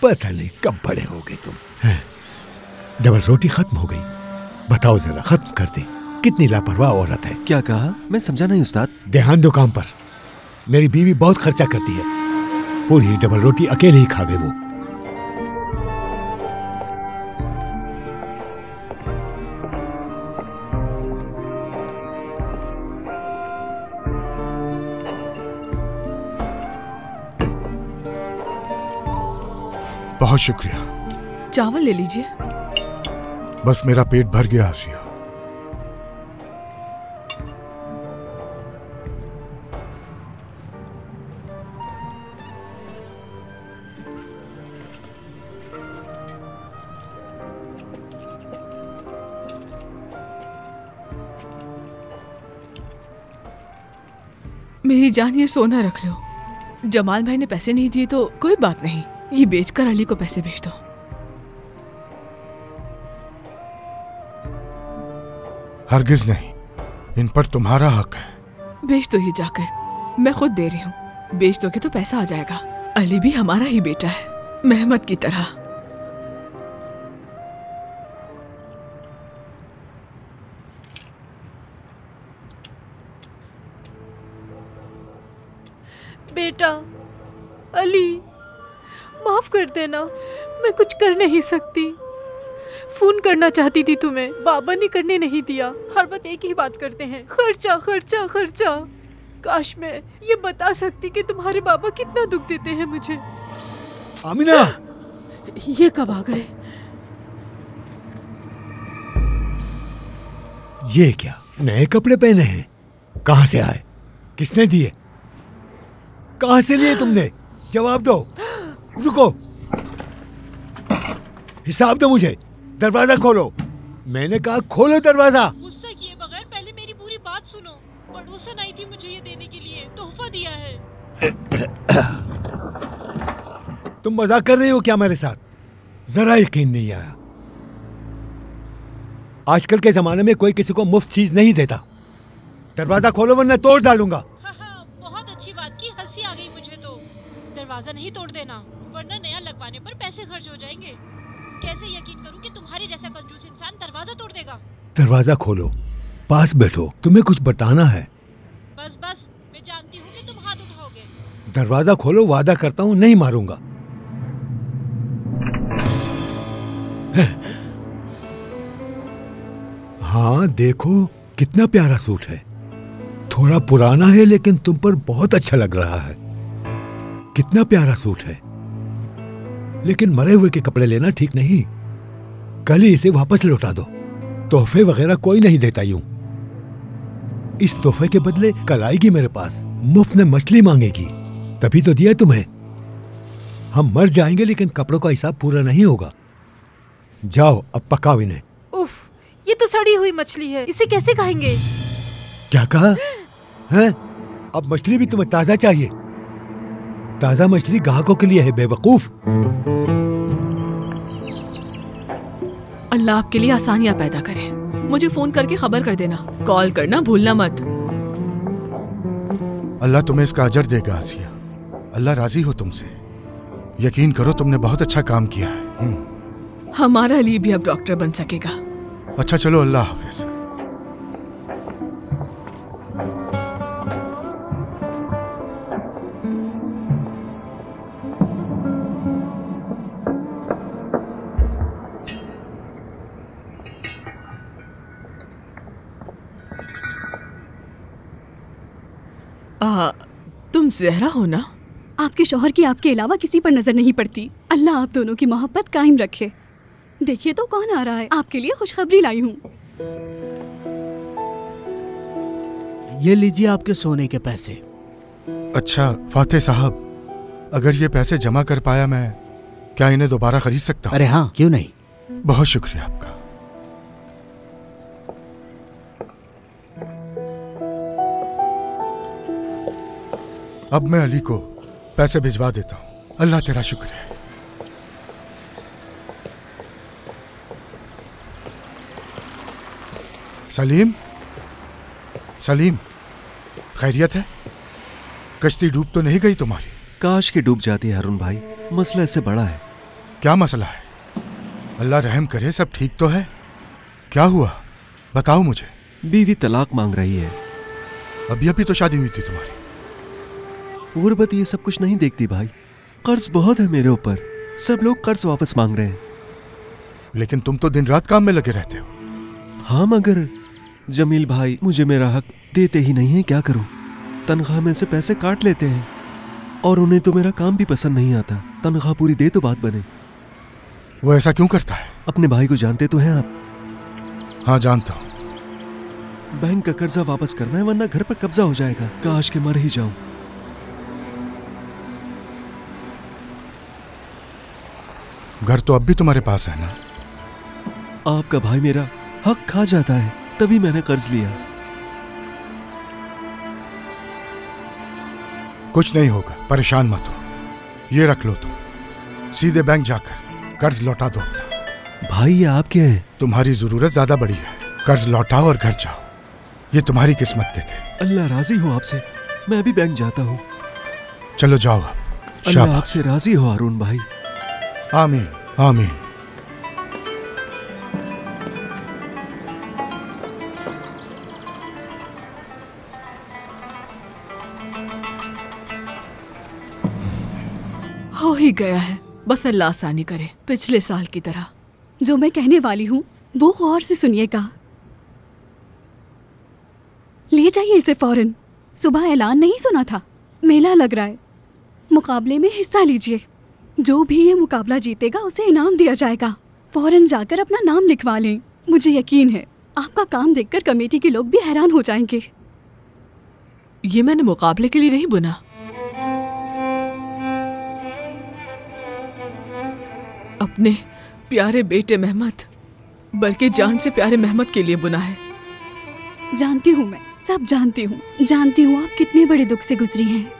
पता नहीं कब बड़े होगे तुम। डबल रोटी खत्म हो गई। बताओ जरा, खत्म कर दे। कितनी लापरवाह औरत है। क्या कहा? मैं समझा नहीं उस्ताद। ध्यान दो काम पर। मेरी बीवी बहुत खर्चा करती है। पूरी डबल रोटी अकेले ही खा गए वो। बहुत शुक्रिया। चावल ले लीजिए। बस मेरा पेट भर गया आसिया। मेरी जान, ये सोना रख लो। जमाल भाई ने पैसे नहीं दिए तो कोई बात नहीं, ये बेचकर अली को पैसे भेज दो। हरगिज नहीं, इन पर तुम्हारा हक है। बेच दो ये जाकर, मैं खुद दे रही हूँ। बेच दोगे तो पैसा आ जाएगा। अली भी हमारा ही बेटा है, मेहमद की तरह। बेटा अली, माफ कर देना, मैं कुछ कर नहीं सकती। फोन करना चाहती थी तुम्हें, बाबा ने करने नहीं दिया। हर वक्त एक ही बात करते हैं, खर्चा खर्चा खर्चा। काश मैं ये बता सकती कि तुम्हारे बाबा कितना दुख देते हैं मुझे। आमिना, ये कब आ गए? ये क्या नए कपड़े पहने हैं? कहां से आए? किसने दिए? कहां से लिए तुमने? जवाब दो। रुको, हिसाब दो मुझे। दरवाजा खोलो। मैंने कहा खोलो दरवाजा। गुस्सा किए बगैर पहले मेरी पूरी बात सुनो। पड़ोसन आई थी मुझे ये देने के लिए, तोहफा दिया है। तुम मजाक कर रही हो क्या मेरे साथ? जरा यकीन नहीं आया। आजकल के जमाने में कोई किसी को मुफ्त चीज नहीं देता। दरवाजा खोलो वरना तोड़ डालूंगा। बहुत अच्छी बात की, हंसी आ गई मुझे तो। दरवाजा नहीं तोड़ देना, वरना नया लगवाने पर पैसे खर्च हो जाएंगे। कैसे यकीन करूं कि तुम्हारे जैसा कंजूस इंसान दरवाजा तोड़ देगा? दरवाजा खोलो, पास बैठो, तुम्हें कुछ बताना है। बस बस, मैं जानती हूँ कि तुम हाथ उठाओगे। दरवाजा खोलो, वादा करता हूँ नहीं मारूंगा। हाँ देखो, कितना प्यारा सूट है। थोड़ा पुराना है लेकिन तुम पर बहुत अच्छा लग रहा है। कितना प्यारा सूट है, लेकिन मरे हुए के कपड़े लेना ठीक नहीं। कल ही इसे वापस लौटा दो। तोहफे वगैरह कोई नहीं देता यूं। इस तोहफे के बदले कल आएगी मेरे पास, मुफ्त में मछली मांगेगी, तभी तो दिया तुम्हें। हम मर जाएंगे लेकिन कपड़ों का हिसाब पूरा नहीं होगा। जाओ अब पकाओ इन्हें। उफ, ये तो सड़ी हुई मछली है, इसे कैसे खाएंगे? क्या कहा है? अब मछली भी तुम्हें ताजा चाहिए? ताजा मछली ग्राहकों के लिए है बेवकूफ। अल्लाह आपके लिए आसानियां पैदा करे। मुझे फोन करके खबर कर देना, कॉल करना भूलना मत। अल्लाह तुम्हें इसका अजर देगा आसिया। अल्लाह राजी हो तुमसे। यकीन करो, तुमने बहुत अच्छा काम किया है। हमारा अली भी अब डॉक्टर बन सकेगा। अच्छा चलो, अल्लाह हाफिज। तुम ज़हरा हो ना? आपके शौहर की आपके अलावा किसी पर नजर नहीं पड़ती। अल्लाह आप दोनों की मोहब्बत कायम रखे। देखिए तो कौन आ रहा है, आपके लिए खुशखबरी लाई हूँ। ये लीजिए आपके सोने के पैसे। अच्छा फाते साहब, अगर ये पैसे जमा कर पाया मैं, क्या इन्हें दोबारा खरीद सकता हूँ? अरे हाँ, क्यों नहीं। बहुत शुक्रिया आपका। अब मैं अली को पैसे भिजवा देता हूँ। अल्लाह तेरा शुक्र है। सलीम, सलीम, खैरियत है? कश्ती डूब तो नहीं गई तुम्हारी? काश की डूब जाती है हारून भाई, मसला इससे बड़ा है। क्या मसला है? अल्लाह रहम करे, सब ठीक तो है? क्या हुआ बताओ मुझे। बीवी तलाक मांग रही है। अभी अभी तो शादी हुई थी तुम्हारी। गुर्बत ये सब कुछ नहीं देखती भाई, कर्ज बहुत है मेरे ऊपर, सब लोग कर्ज वापस मांग रहे हैं। लेकिन तुम तो दिन रात काम में लगे रहते हो। हाँ मगर जमील भाई मुझे मेरा हक देते ही नहीं है, क्या करूं? तनख्वाह में से पैसे काट लेते हैं और उन्हें तो मेरा काम भी पसंद नहीं आता। तनख्वाह पूरी दे तो बात बने। वो ऐसा क्यों करता है? अपने भाई को जानते तो हैं आप? हाँ जानता हूं। बैंक का कर्जा वापस करना है वरना घर पर कब्जा हो जाएगा। काश के मर ही जाऊं। घर तो अब भी तुम्हारे पास है ना? आपका भाई मेरा हक खा जाता है, तभी मैंने कर्ज लिया। कुछ नहीं होगा, परेशान मत हो। ये रख लो तुम, सीधे बैंक जाकर कर्ज लौटा दो अपना। भाई ये आपके हैं। तुम्हारी जरूरत ज्यादा बड़ी है, कर्ज लौटाओ और घर जाओ। ये तुम्हारी किस्मत के थे। अल्लाह राजी हो आपसे, मैं अभी बैंक जाता हूँ। चलो जाओ अब। अल्लाह आपसे राजी हो अरुण भाई। आमीन आमीन। हो ही गया है, बस अल्लाह आसानी करे, पिछले साल की तरह। जो मैं कहने वाली हूँ वो गौर से सुनिएगा। ले जाइए इसे फौरन। सुबह ऐलान नहीं सुना था? मेला लग रहा है, मुकाबले में हिस्सा लीजिए। जो भी ये मुकाबला जीतेगा उसे इनाम दिया जाएगा। फौरन जाकर अपना नाम लिखवा लें। मुझे यकीन है आपका काम देखकर कमेटी के लोग भी हैरान हो जाएंगे। ये मैंने मुकाबले के लिए नहीं बुना। अपने प्यारे बेटे मेहमद, बल्कि जान से प्यारे मेहमद के लिए बुना है। जानती हूँ, मैं सब जानती हूँ। जानती हूँ आप कितने बड़े दुख से गुजरी हैं।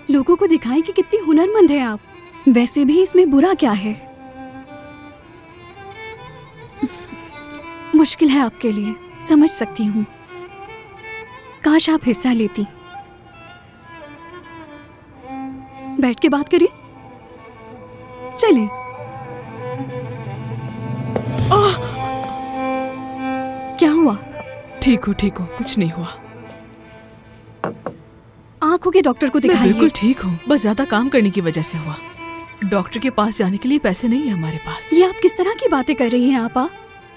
लोगों को दिखाएं कि कितनी हुनरमंद है आप। वैसे भी इसमें बुरा क्या है? मुश्किल है आपके लिए, समझ सकती हूँ। काश आप हिस्सा लेती। बैठ के बात करिए। चलें। क्या हुआ? ठीक हूँ, कुछ नहीं हुआ। आंखों के डॉक्टर को मैं दिखाइए। बिल्कुल ठीक हूँ, बस ज्यादा काम करने की वजह से हुआ। डॉक्टर के पास जाने के लिए पैसे नहीं है हमारे पास। ये आप किस तरह की बातें कर रही हैं आपा?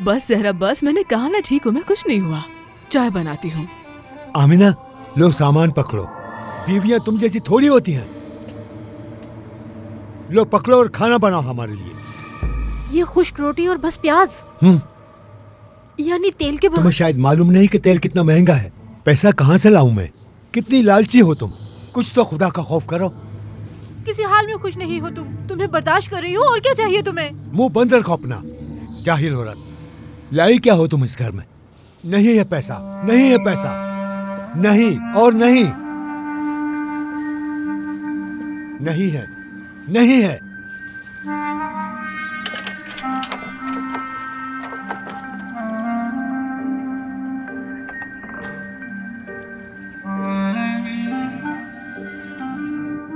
बस जहरा, बस मैंने कहा ना ठीक हूँ मैं, कुछ नहीं हुआ। चाय बनाती हूँ। आमिना, लो सामान पकड़ो। बीवियां तुम जैसी थोड़ी होती हैं। लो पकड़ो और खाना बनाओ हमारे लिए। ये खुश्क रोटी और बस प्याज, यानी तेल के तुम्हें शायद मालूम नहीं कि तेल कितना महंगा है। पैसा कहाँ से लाऊं मैं? कितनी लालची हो तुम। कुछ तो खुदा का खौफ करो। किसी हाल में खुश नहीं हो तुम। तुम्हें बर्दाश्त कर रही हो, और क्या चाहिए तुम्हें? मुंह बंद रखो अपना, जाहिल औरत। लाई क्या हो तुम इस घर में? नहीं है पैसा, नहीं है पैसा, नहीं और नहीं, नहीं है, नहीं है।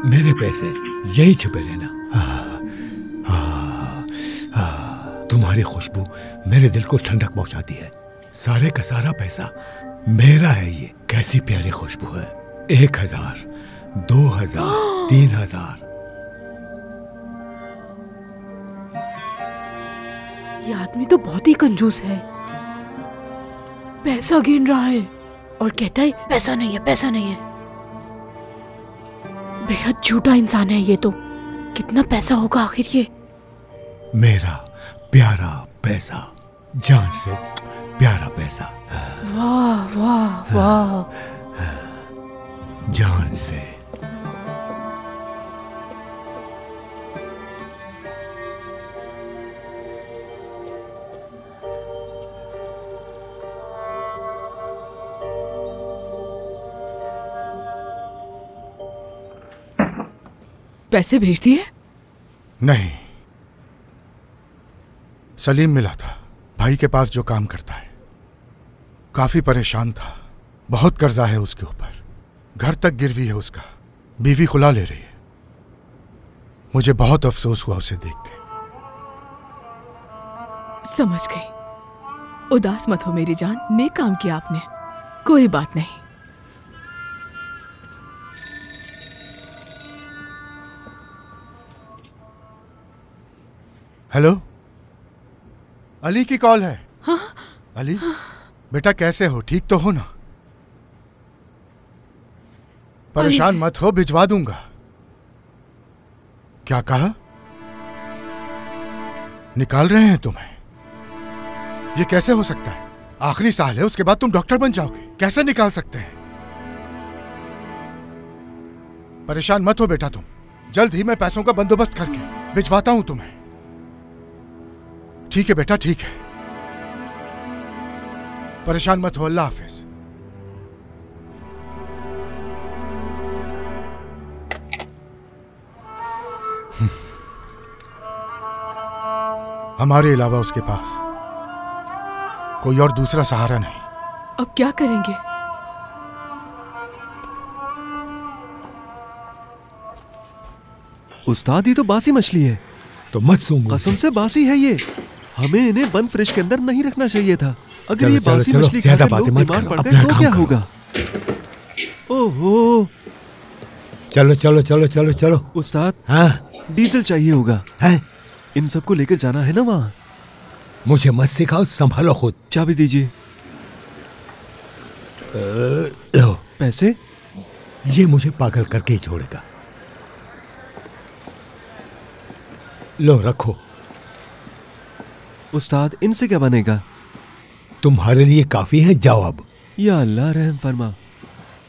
मेरे पैसे यही छुपे रहना। तुम्हारी खुशबू मेरे दिल को ठंडक पहुंचाती है। सारे का सारा पैसा मेरा है। ये कैसी प्यारी खुशबू है। 1000, 2000, 3000। ये आदमी तो बहुत ही कंजूस है। पैसा गिन रहा है और कहता है पैसा नहीं है, पैसा नहीं है। बेहद झूठा इंसान है ये तो। कितना पैसा होगा आखिर ये? मेरा प्यारा पैसा, जान से प्यारा पैसा। वाह वाह वाह। जान से। पैसे भेज दिए? नहीं, सलीम मिला था, भाई के पास जो काम करता है। काफी परेशान था, बहुत कर्जा है उसके ऊपर, घर तक गिरवी है उसका, बीवी खुला ले रही है। मुझे बहुत अफसोस हुआ उसे देख के। समझ गई। उदास मत हो मेरी जान, नेक काम किया आपने। कोई बात नहीं। हेलो, अली की कॉल है। हाँ? अली, बेटा कैसे हो? ठीक तो हो ना? परेशान मत हो, भिजवा दूंगा। क्या कहा? निकाल रहे हैं तुम्हें? ये कैसे हो सकता है? आखिरी साल है, उसके बाद तुम डॉक्टर बन जाओगे, कैसे निकाल सकते हैं? परेशान मत हो बेटा तुम, जल्द ही मैं पैसों का बंदोबस्त करके भिजवाता हूं तुम्हें। ठीक है बेटा, ठीक है, परेशान मत हो। अल्लाह हाफिज। हमारे अलावा उसके पास कोई और दूसरा सहारा नहीं। अब क्या करेंगे? उस्ताद, ये तो बासी मछली है। तो मत सूंघो। कसम से बासी है ये। हमें इन्हें बंद फ्रिज के अंदर नहीं रखना चाहिए था। अगर चलो, ये चलो, बासी चलो, मछली ज्यादा खाकर लोग बातें मत बीमार करो, पड़ अपना गए तो काम क्या करो। होगा? ओहो, चलो चलो चलो चलो चलो। उस्ताद, हाँ? डीजल चाहिए होगा। है? इन सबको लेकर जाना है ना वहाँ। मुझे मत सिखाओ, संभालो खुद। चाबी दीजिए। लो। पैसे? ये मुझे पागल करके ही छोड़ेगा। लो रखो। उस्ताद, इनसे क्या बनेगा? तुम्हारे लिए काफी है, जाओ अब। या अल्लाह रहम फरमा।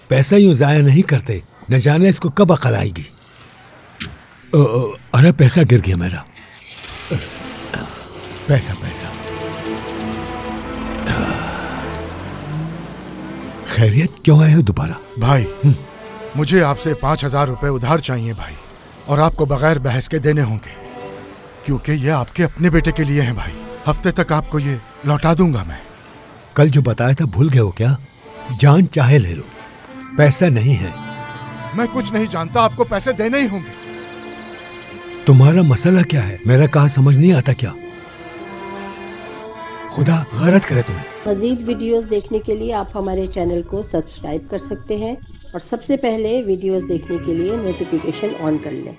पैसा यूं जाया नहीं करते, न जाने इसको कब अकल आएगी। अरे पैसा गिर गया मेरा। पैसा पैसा। खैरियत, क्यों आए हो दोबारा? भाई, मुझे आपसे 5,000 रुपए उधार चाहिए भाई, और आपको बगैर बहस के देने होंगे, क्योंकि ये आपके अपने बेटे के लिए हैं भाई। हफ्ते तक आपको ये लौटा दूंगा मैं। कल जो बताया था भूल गए हो क्या? जान चाहे ले लो, पैसा नहीं है। मैं कुछ नहीं जानता, आपको पैसे देने ही होंगे। तुम्हारा मसला क्या है? मेरा कहा समझ नहीं आता क्या? खुदा गैरत करे तुम्हें। मज़ीद वीडियोस देखने के लिए आप हमारे चैनल को सब्सक्राइब कर सकते हैं और सबसे पहले वीडियोस देखने के लिए नोटिफिकेशन ऑन कर लें।